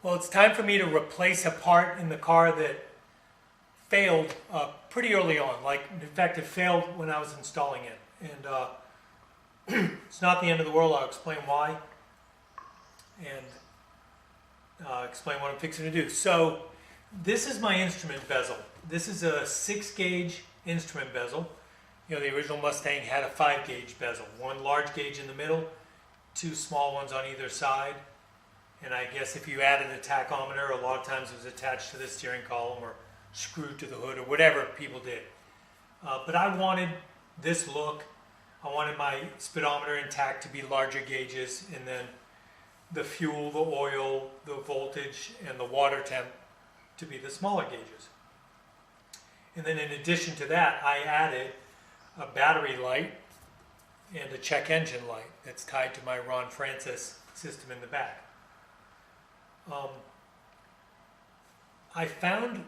Well, it's time for me to replace a part in the car that failed pretty early on. Like, in fact, it failed when I was installing it. And it's not the end of the world. I'll explain why and explain what I'm fixing to do. So, this is my instrument bezel. This is a 6-gauge instrument bezel. You know, the original Mustang had a 5-gauge bezel. One large gauge in the middle, 2 small ones on either side. And I guess if you added a tachometer, a lot of times it was attached to the steering column or screwed to the hood or whatever people did. But I wanted this look. I wanted my speedometer intact to be larger gauges, and then the fuel, the oil, the voltage, and the water temp to be the smaller gauges. And then in addition to that, I added a battery light and a check engine light that's tied to my Ron Francis system in the back. I found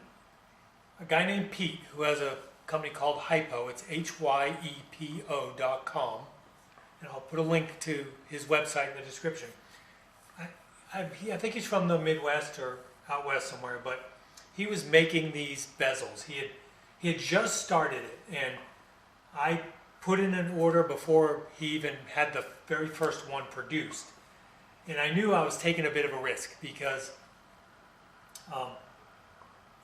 a guy named Pete who has a company called Hypo. It's HYEPO.com, and I'll put a link to his website in the description. I think he's from the Midwest or out west somewhere, but he was making these bezels. He had just started it, and I put in an order before he even had the very first one produced. And I knew I was taking a bit of a risk because, you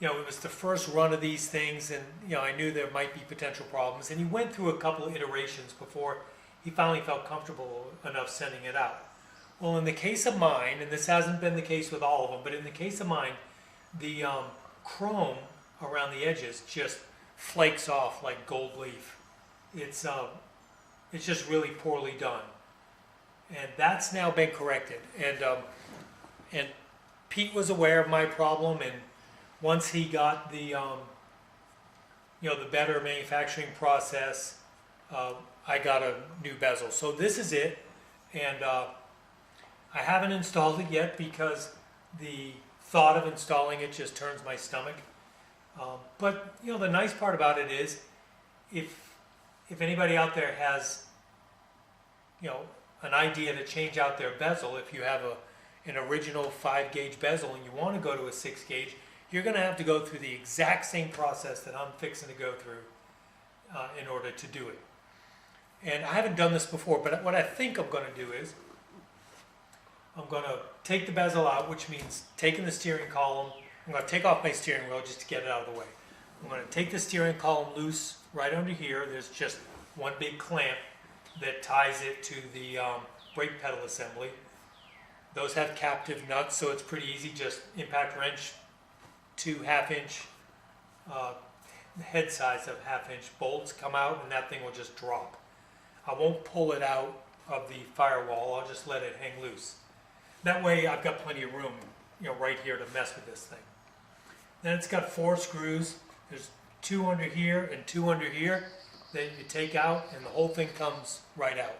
know, it was the first run of these things, and you know, I knew there might be potential problems. And he went through a couple of iterations before he finally felt comfortable enough sending it out. Well, in the case of mine, and this hasn't been the case with all of them, but in the case of mine, the chrome around the edges just flakes off like gold leaf. It's just really poorly done. And that's now been corrected. And Pete was aware of my problem, and once he got the you know, the better manufacturing process, I got a new bezel. So this is it, and I haven't installed it yet because the thought of installing it just turns my stomach. But you know, the nice part about it is, if anybody out there has, you know, an idea to change out their bezel, if you have an original 5-gauge bezel and you want to go to a 6-gauge, you're going to have to go through the exact same process that I'm fixing to go through in order to do it. And I haven't done this before, but what I think I'm going to do is I'm going to take the bezel out, which means taking the steering column. I'm going to take off my steering wheel just to get it out of the way. I'm going to take the steering column loose right under here. There's just one big clamp that ties it to the brake pedal assembly. Those have captive nuts, so it's pretty easy. Just impact wrench, 2 half-inch, head size of half-inch bolts come out, and that thing will just drop. I won't pull it out of the firewall. I'll just let it hang loose. That way I've got plenty of room, you know, right here to mess with this thing. Then it's got 4 screws. There's 2 under here and 2 under here that you take out, and the whole thing comes right out.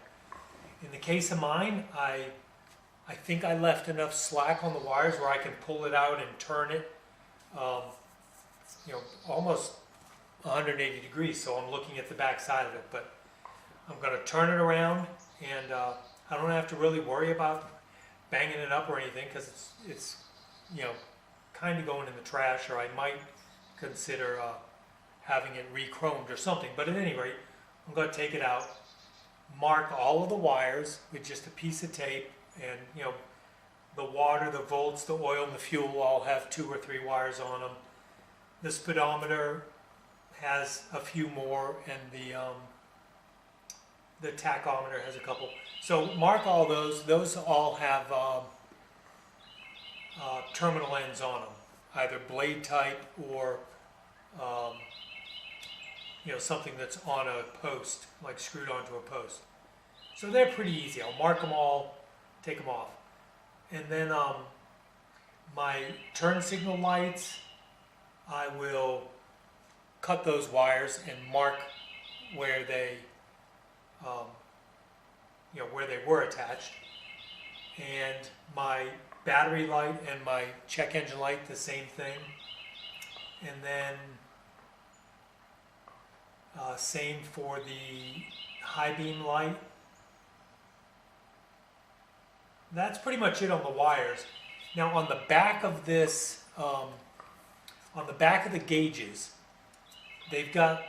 In the case of mine, I think I left enough slack on the wires where I can pull it out and turn it, you know, almost 180 degrees. So I'm looking at the back side of it, but I'm going to turn it around, and I don't have to really worry about banging it up or anything, because it's you know, kind of going in the trash, or I might consider having it re-chromed or something. But at any rate, I'm going to take it out, mark all of the wires with just a piece of tape, and you know, the water, the volts, the oil, and the fuel all have 2 or 3 wires on them. The speedometer has a few more, and the tachometer has a couple. So mark all those. Those all have terminal ends on them, either blade type or you know, something that's on a post, like screwed onto a post. So they're pretty easy. I'll mark them all, take them off. And then my turn signal lights, I will cut those wires and mark where they you know, where they were attached. And my battery light and my check engine light, the same thing. And then same for the high beam light. That's pretty much it on the wires. Now on the back of this, on the back of the gauges, they've got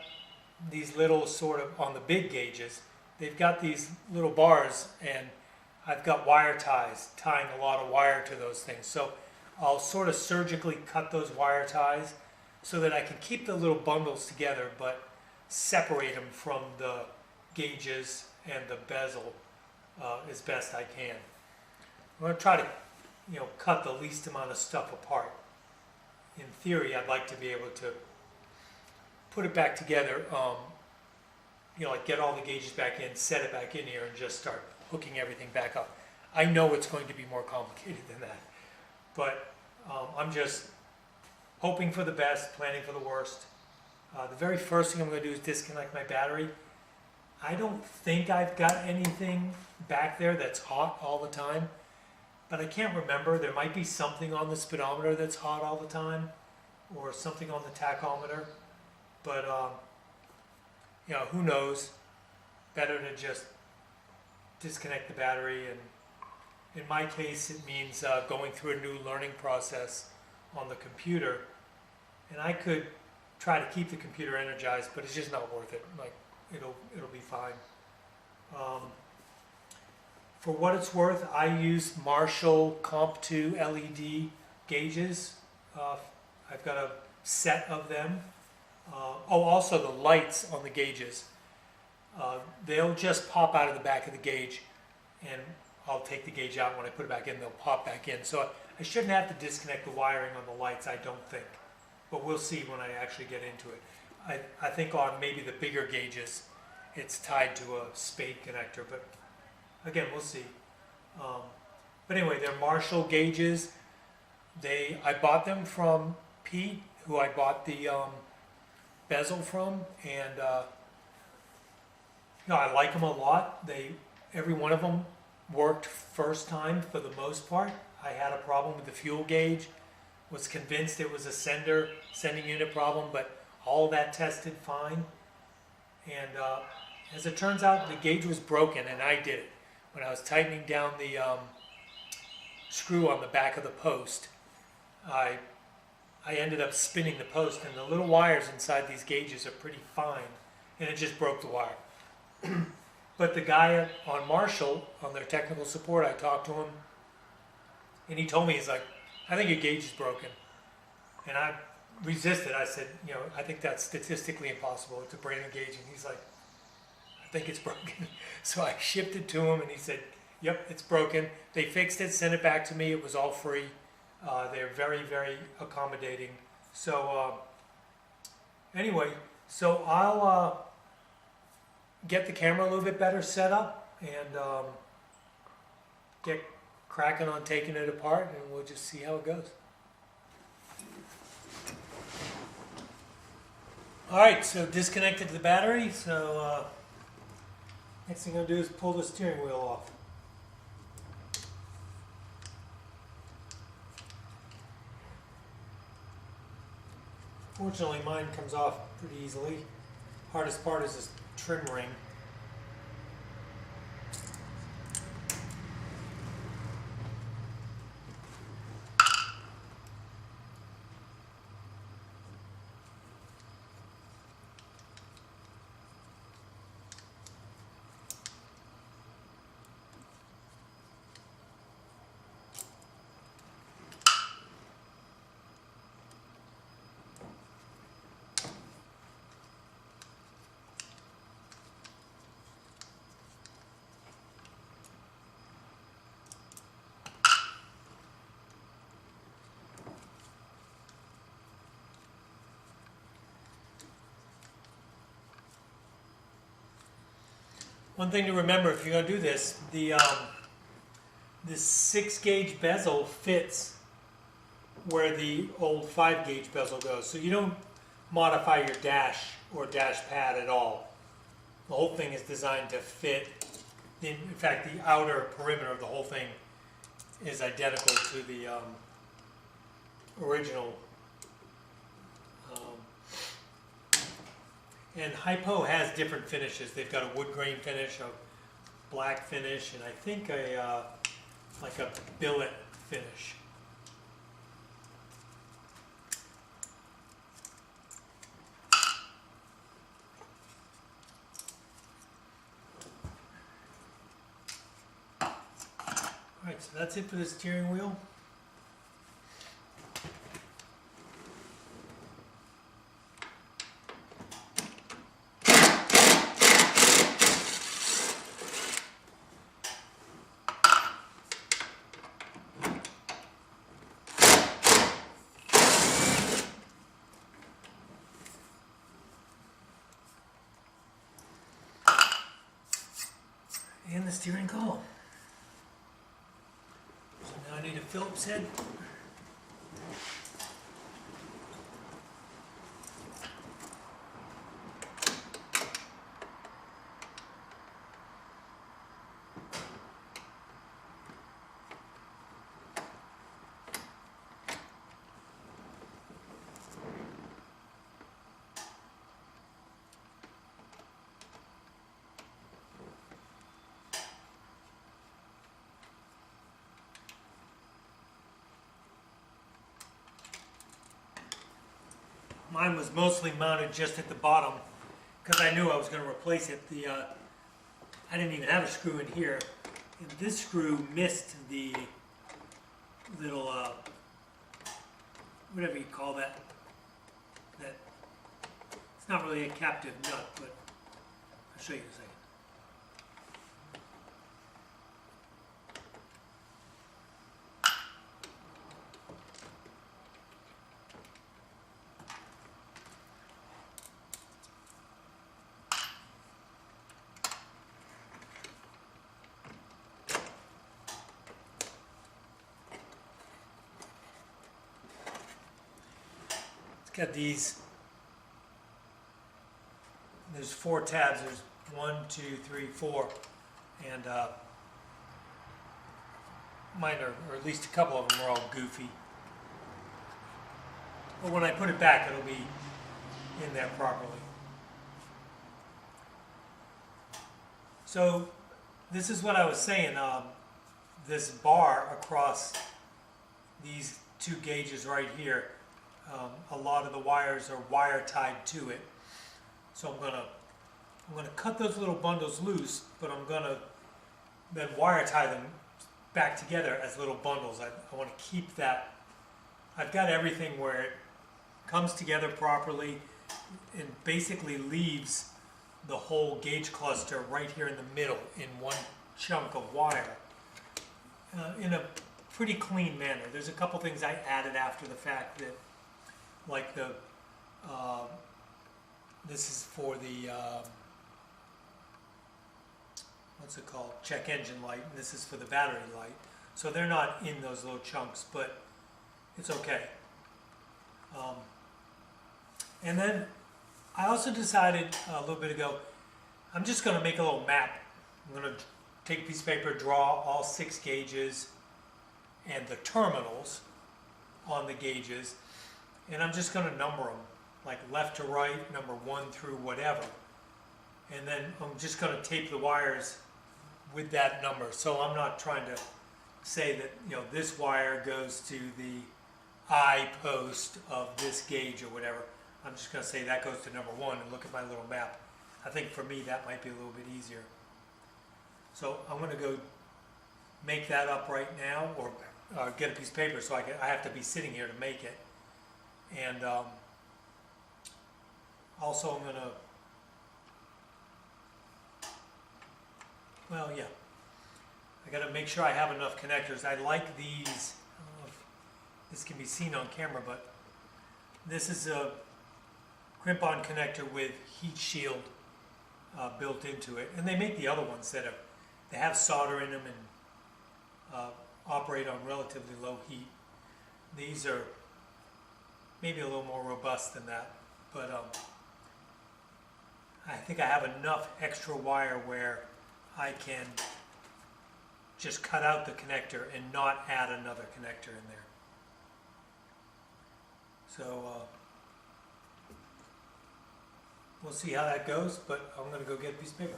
these little sort of, on the big gauges, they've got these little bars, and I've got wire ties tying a lot of wire to those things. So I'll sort of surgically cut those wire ties so that I can keep the little bundles together, but separate them from the gauges and the bezel as best I can. I'm going to try to, cut the least amount of stuff apart. In theory, I'd like to be able to put it back together, like get all the gauges back in, set it back in here, and just start hooking everything back up. I know it's going to be more complicated than that, but I'm just hoping for the best, planning for the worst. The very first thing I'm going to do is disconnect my battery. I don't think I've got anything back there that's hot all the time, but I can't remember. There might be something on the speedometer that's hot all the time, or something on the tachometer, but who knows? Better to just disconnect the battery, and in my case it means going through a new learning process on the computer, and I could try to keep the computer energized, but it's just not worth it. Like, it'll be fine. For what it's worth, I use Marshall Comp 2 LED gauges. I've got a set of them. Also the lights on the gauges. They'll just pop out of the back of the gauge, and I'll take the gauge out. When I put it back in, they'll pop back in. So I shouldn't have to disconnect the wiring on the lights, I don't think. But we'll see when I actually get into it. I think on maybe the bigger gauges, it's tied to a spade connector, but again, we'll see. But anyway, they're Marshall gauges. I bought them from Pete, who I bought the bezel from, and I like them a lot. Every one of them worked first time for the most part. I had a problem with the fuel gauge, was convinced it was a sending unit problem, but all that tested fine. And as it turns out, the gauge was broken, and I did it. When I was tightening down the screw on the back of the post, I ended up spinning the post, and the little wires inside these gauges are pretty fine, and it just broke the wire. But the guy on Marshall, on their technical support, I talked to him, and he told me, he's like, I think your gauge is broken. And I resisted. I said, I think that's statistically impossible. It's a brand new gauge. And he's like, I think it's broken. So I shipped it to him, and he said, yep, it's broken. They fixed it, sent it back to me. It was all free. They're very, very accommodating. So anyway, so I'll get the camera a little bit better set up, and get cracking on taking it apart, and we'll just see how it goes. Alright, so disconnected the battery, so next thing I'm going to do is pull the steering wheel off. Fortunately, mine comes off pretty easily. Hardest part is this trim ring. One thing to remember if you're going to do this, this 6-gauge bezel fits where the old 5-gauge bezel goes. So you don't modify your dash or dash pad at all. The whole thing is designed to fit. In fact, the outer perimeter of the whole thing is identical to the original. And Hypo has different finishes. They've got a wood grain finish, a black finish, and I think like a billet finish. So that's it for the steering wheel. And the steering column. So now I need a Phillips head. Mine was mostly mounted just at the bottom because I knew I was going to replace it. I didn't even have a screw in here. And this screw missed the little, whatever you call that. It's not really a captive nut, but I'll show you in a second. Got these, there's 4 tabs, there's 1, 2, 3, 4, and mine are, or at least a couple of them are all goofy. But when I put it back, it'll be in there properly. So this is what I was saying, this bar across these 2 gauges right here, a lot of the wires are wire tied to it. So I'm gonna cut those little bundles loose, but I'm gonna then wire tie them back together as little bundles. I want to keep that. I've got everything where it comes together properly and basically leaves the whole gauge cluster right here in the middle in one chunk of wire in a pretty clean manner. There's a couple things I added after the fact that, like the, this is for the, what's it called, check engine light, and this is for the battery light. So they're not in those little chunks, but it's okay. And then I also decided a little bit ago, I'm just going to make a little map. I'm going to take a piece of paper, draw all 6 gauges and the terminals on the gauges, and I'm just going to number them, like left to right, number 1 through whatever. And then I'm just going to tape the wires with that number. So I'm not trying to say that, you know, this wire goes to the I post of this gauge or whatever. I'm just going to say that goes to number 1 and look at my little map. I think for me that might be a little bit easier. So I'm going to go make that up right now, or get a piece of paper, so I have to be sitting here to make it. And also I'm going to, well, yeah, I got to make sure I have enough connectors. I like these. I don't know if this can be seen on camera, but this is a crimp-on connector with heat shield built into it, and they make the other ones that they have solder in them and operate on relatively low heat. These are maybe a little more robust than that, but I think I have enough extra wire where I can just cut out the connector and not add another connector in there. So we'll see how that goes, but I'm going to go get a piece of paper.